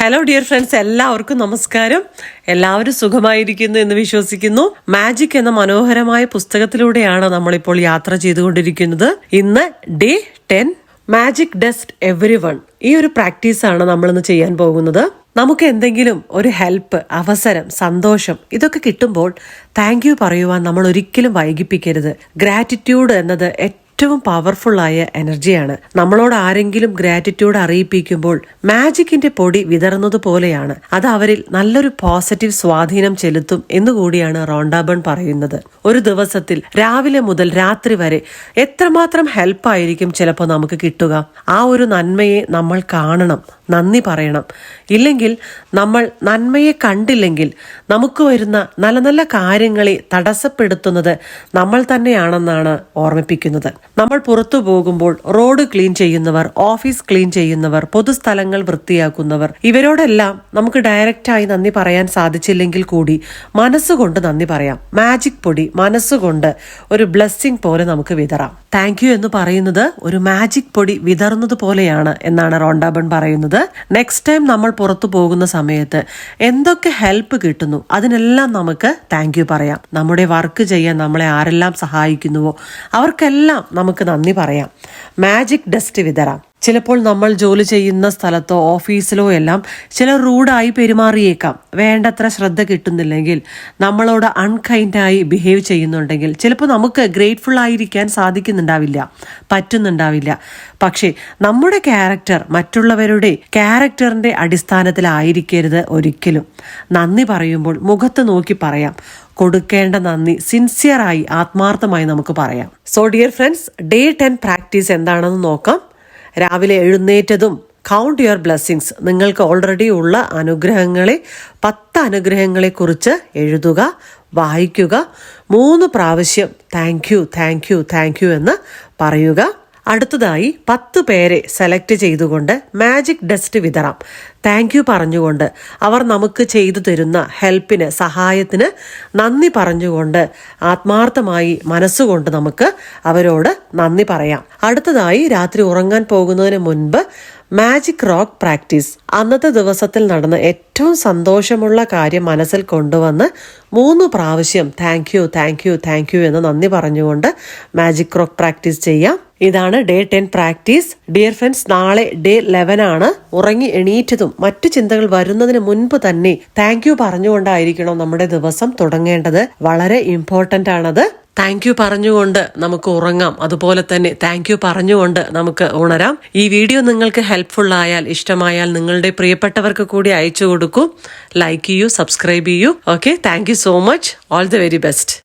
Hello dear friends, എല്ലാവർക്കും നമസ്കാരം. എല്ലാവരും സുഖമായിരിക്കുന്നു എന്ന് വിശ്വസിക്കുന്നു. മാജിക് എന്ന മനോഹരമായ പുസ്തകത്തിലൂടെയാണ് നമ്മളിപ്പോൾ യാത്ര ചെയ്തുകൊണ്ടിരിക്കുന്നത്. ഇന്ന് ഡേ 10 മാജിക് ഡസ്റ്റ് എവരിവൺ. ഈ ഒരു പ്രാക്ടീസാണ് നമ്മളിന്ന് ചെയ്യാൻ പോകുന്നത്. നമുക്ക് എന്തെങ്കിലും ഒരു ഹെൽപ്പ്, അവസരം, സന്തോഷം ഇതൊക്കെ കിട്ടുമ്പോൾ താങ്ക് യു പറയുവാൻ നമ്മൾ ഒരിക്കലും വൈകിപ്പിക്കരുത്. ഗ്രാറ്റിറ്റ്യൂഡ് എന്നത് ഏറ്റവും പവർഫുൾ ആയ എനർജിയാണ്. നമ്മളോട് ആരെങ്കിലും ഗ്രാറ്റിറ്റ്യൂഡ് അറിയിപ്പിക്കുമ്പോൾ മാജിക്കിന്റെ പൊടി വിതറുന്നത് പോലെയാണ്. അത് അവരിൽ നല്ലൊരു പോസിറ്റീവ് സ്വാധീനം ചെലുത്തും എന്നുകൂടിയാണ് റോണ്ട ബേൺ പറയുന്നത്. ഒരു ദിവസത്തിൽ രാവിലെ മുതൽ രാത്രി വരെ എത്രമാത്രം ഹെൽപ്പായിരിക്കും ചിലപ്പോൾ നമുക്ക് കിട്ടുക. ആ ഒരു നന്മയെ നമ്മൾ കാണണം, നന്ദി പറയണം. ഇല്ലെങ്കിൽ നമ്മൾ നന്മയെ കണ്ടില്ലെങ്കിൽ നമുക്ക് വരുന്ന നല്ല നല്ല കാര്യങ്ങളെ തടസ്സപ്പെടുത്തുന്നത് നമ്മൾ തന്നെയാണെന്നാണ് ഓർമ്മിപ്പിക്കുന്നത്. നമ്മൾ പുറത്തു പോകുമ്പോൾ റോഡ് ക്ലീൻ ചെയ്യുന്നവർ, ഓഫീസ് ക്ലീൻ ചെയ്യുന്നവർ, പൊതുസ്ഥലങ്ങൾ വൃത്തിയാക്കുന്നവർ, ഇവരോടെല്ലാം നമുക്ക് ഡയറക്റ്റായി നന്ദി പറയാൻ സാധിച്ചില്ലെങ്കിൽ കൂടി മനസ്സുകൊണ്ട് നന്ദി പറയാം. മാജിക് പൊടി മനസ്സുകൊണ്ട് ഒരു ബ്ലെസ്സിങ് പോലെ നമുക്ക് വിതറാം. താങ്ക് യു എന്ന് പറയുന്നത് ഒരു മാജിക് പൊടി വിതറുന്നത് പോലെയാണ് എന്നാണ് റോണ്ട ബേൺ പറയുന്നത്. നെക്സ്റ്റ് ടൈം നമ്മൾ പുറത്തു പോകുന്ന സമയത്ത് എന്തൊക്കെ ഹെൽപ്പ് കിട്ടുന്നു അതിനെല്ലാം നമുക്ക് താങ്ക് യു പറയാം. നമ്മുടെ വർക്ക് ചെയ്യാൻ നമ്മളെ ആരെല്ലാം സഹായിക്കുന്നുവോ അവർക്കെല്ലാം നമുക്ക് നന്ദി പറയാം. മാജിക് ഡസ്റ്റ് വിതറാം. ചിലപ്പോൾ നമ്മൾ ജോലി ചെയ്യുന്ന സ്ഥലത്തോ ഓഫീസിലോ എല്ലാം ചിലർ റൂഡായി പെരുമാറിയേക്കാം. വേണ്ടത്ര ശ്രദ്ധ കിട്ടുന്നില്ലെങ്കിൽ, നമ്മളോട് അൺകൈൻഡായി ബിഹേവ് ചെയ്യുന്നുണ്ടെങ്കിൽ ചിലപ്പോൾ നമുക്ക് ഗ്രേറ്റ്ഫുൾ ആയിരിക്കാൻ പറ്റുന്നുണ്ടാവില്ല. പക്ഷേ നമ്മുടെ ക്യാരക്ടർ മറ്റുള്ളവരുടെ ക്യാരക്ടറിന്റെ അടിസ്ഥാനത്തിലായിരിക്കരുത് ഒരിക്കലും. നന്ദി പറയുമ്പോൾ മുഖത്ത് നോക്കി പറയാം. കൊടുക്കേണ്ട നന്ദി സിൻസിയറായി, ആത്മാർത്ഥമായി നമുക്ക് പറയാം. So dear friends, day 10 practice എന്താണെന്ന് നോക്കാം. രാവിലെ എഴുന്നേറ്റതും കൗണ്ട് യുവർ ബ്ലെസ്സിങ്സ്. നിങ്ങൾക്ക് ഓൾറെഡി ഉള്ള അനുഗ്രഹങ്ങളെ 10 അനുഗ്രഹങ്ങളെ കുറിച്ച് എഴുതുക, വായിക്കുക. 3 പ്രാവശ്യം താങ്ക് യു എന്ന് പറയുക. അടുത്തതായി 10 പേരെ സെലക്ട് ചെയ്തുകൊണ്ട് മാജിക് ഡസ്റ്റ് വിതറാം. താങ്ക് യു പറഞ്ഞുകൊണ്ട്, അവർ നമുക്ക് ചെയ്തു തരുന്ന ഹെൽപ്പിന്, സഹായത്തിന് നന്ദി പറഞ്ഞുകൊണ്ട് ആത്മാർത്ഥമായി മനസ്സുകൊണ്ട് നമുക്ക് അവരോട് നന്ദി പറയാം. അടുത്തതായി രാത്രി ഉറങ്ങാൻ പോകുന്നതിന് മുൻപ് മാജിക് റോക്ക് പ്രാക്ടീസ്. അന്നത്തെ ദിവസത്തിൽ നടന്ന ഏറ്റവും സന്തോഷമുള്ള കാര്യം മനസ്സിൽ കൊണ്ടുവന്ന് 3 പ്രാവശ്യം താങ്ക് യു എന്ന് നന്ദി പറഞ്ഞുകൊണ്ട് മാജിക് റോക്ക് പ്രാക്ടീസ് ചെയ്യാം. ഇതാണ് ഡേ 10 പ്രാക്ടീസ്. ഡിയർ ഫ്രണ്ട്സ്, നാളെ ഡേ 11 ആണ്. ഉറങ്ങി എണീറ്റതും മറ്റു ചിന്തകൾ വരുന്നതിന് മുൻപ് തന്നെ താങ്ക് യു പറഞ്ഞുകൊണ്ടായിരിക്കണം നമ്മുടെ ദിവസം തുടങ്ങേണ്ടത്. വളരെ ഇമ്പോർട്ടന്റ് ആണത്. താങ്ക് യു പറഞ്ഞുകൊണ്ട് നമുക്ക് ഉറങ്ങാം. അതുപോലെ തന്നെ താങ്ക് യു പറഞ്ഞുകൊണ്ട് നമുക്ക് ഉണരാം. ഈ വീഡിയോ നിങ്ങൾക്ക് ഹെൽപ്ഫുൾ ആയാൽ, ഇഷ്ടമായാൽ നിങ്ങളുടെ പ്രിയപ്പെട്ടവർക്ക് കൂടി അയച്ചു കൊടുക്കൂ. ലൈക്ക് ചെയ്യൂ, സബ്സ്ക്രൈബ് ചെയ്യൂ. Okay, thank you so much. All the very best.